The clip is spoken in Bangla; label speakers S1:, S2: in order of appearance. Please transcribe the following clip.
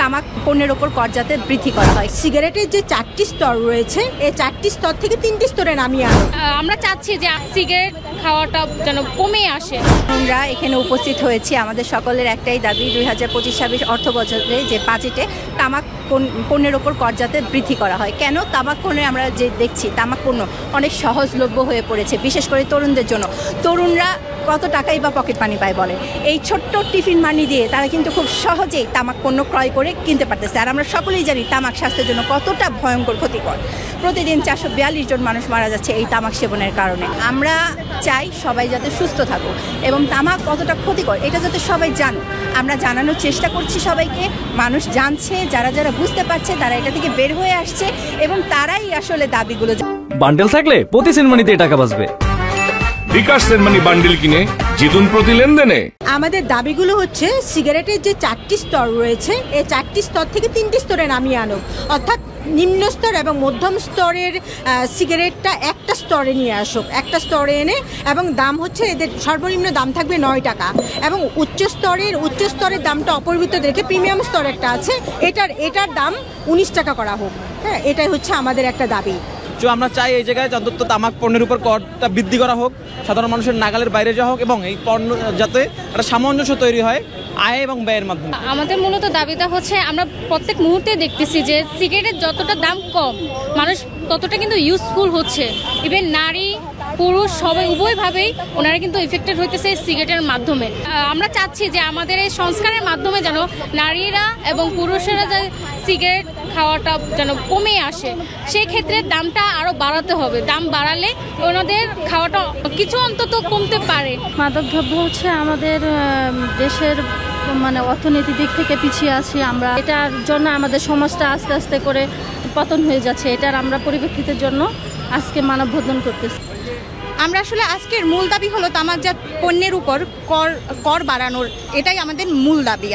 S1: তামাক পণ্যের ওপর কর যাতে বৃদ্ধি করা হয়। সিগারেটের যে 4টি স্তর রয়েছে, এই 4টি স্তর থেকে 3টি স্তরে নামিয়ে আনো।
S2: আমরা চাচ্ছি যে সিগারেট খাওয়াটা যেন কমে আসে।
S1: আমরা এখানে উপস্থিত হয়েছি, আমাদের সকলের একটাই দাবি 2025-26 অর্থ বছরে যে বাজেটে তামাক পণ্যের ওপর কর যাতে বৃদ্ধি করা হয়। কেন তামাক পণ্যে আমরা যে দেখছি তামাক পণ্য অনেক সহজলভ্য হয়ে পড়েছে, বিশেষ করে তরুণদের জন্য। তরুণরা কত টাকাই বা পকেট মানি পায় বলে, এই ছোট্ট টিফিন মানি দিয়ে তারা কিন্তু খুব সহজেই তামাক পণ্য ক্রয় করে কিনতে পারতেছে। আর আমরা সকলেই জানি তামাক স্বাস্থ্যের জন্য কতটা ভয়ঙ্কর ক্ষতিকর। প্রতিদিন 442 জন মানুষ মারা যাচ্ছে এই তামাক সেবনের কারণে। আমরা চাই সবাই যাতে সুস্থ থাকুক এবং তামাক কতটা ক্ষতিকর এটা যাতে সবাই জানুক। আমরা জানানোর চেষ্টা করছি সবাইকে, মানুষ জানছে, যারা যারা বুঝতে পারছে তারা এটা থেকে বের হয়ে আসছে এবং তারাই আসলে দাবিগুলো।
S3: বান্ডেল থাকলে প্রতি সেনমানিতে টাকা বাঁচবে।
S4: বিকাশ সেনমানি বান্ডেল কিনে জিতুন প্রতি লেনদেনে।
S1: আমাদের দাবিগুলো হচ্ছে সিগারেটের যে 4টি স্তর রয়েছে, এই 4টি স্তর থেকে 3টি স্তরে নামিয়ে আনুক। অর্থাৎ নিম্ন স্তর এবং মধ্যম স্তরের সিগারেটটা একটা স্তরে নিয়ে আসুক, একটা স্তরে এনে, এবং দাম হচ্ছে এদের সর্বনিম্ন দাম থাকবে 9 টাকা এবং উচ্চ স্তরের দামটা অপরিবর্তিত রেখে প্রিমিয়াম স্তর একটা আছে, এটার দাম 19 টাকা করা হোক। হ্যাঁ, এটাই হচ্ছে আমাদের একটা দাবি।
S5: আমরা চাই এই জায়গায় অন্তত তামাক পণ্যের উপর করটা বৃদ্ধি করা হোক, সাধারণ মানুষের নাগালের বাইরে যাওয়া হোক এবং এই পণ্য যাতে একটা সামঞ্জস্য তৈরি হয় আয় এবং ব্যয়ের মাধ্যমে।
S2: আমাদের মূলত দাবিটা হচ্ছে, আমরা প্রত্যেক মুহূর্তে দেখতেছি যে সিগারেটের যতটা দাম কম, মানুষ ততটা কিন্তু ইউজফুল হচ্ছে। ইভেন নারী পুরুষ সবাই উভয়ভাবেই ওনারা কিন্তু ইফেক্টেড হইতেছে সিগারেটের মাধ্যমে। আমরা চাচ্ছি যে আমাদের এই সংস্কারের মাধ্যমে যেন নারীরা এবং পুরুষেরা যে সিগারেট খাওয়াটা যেন কমে আসে, সেই ক্ষেত্রে দামটা আরও বাড়াতে হবে। দাম বাড়ালে ওনাদের খাওয়াটা কিছু অন্তত কমতে পারে।
S6: মাদকদ্রব্য হচ্ছে আমাদের দেশের অর্থনীতির দিক থেকে পিছিয়ে আছি আমরা। এটার জন্য আমাদের সমাজটা আস্তে আস্তে করে পতন হয়ে যাচ্ছে। এটার আমরা পরিপ্রেক্ষিতের জন্য আজকে মানববন্ধন করতেছি।
S1: আমরা আসলে আজকের মূল দাবি হলো তামাকজাত পণ্যের উপর কর বাড়ানোর, এটাই আমাদের মূল দাবি।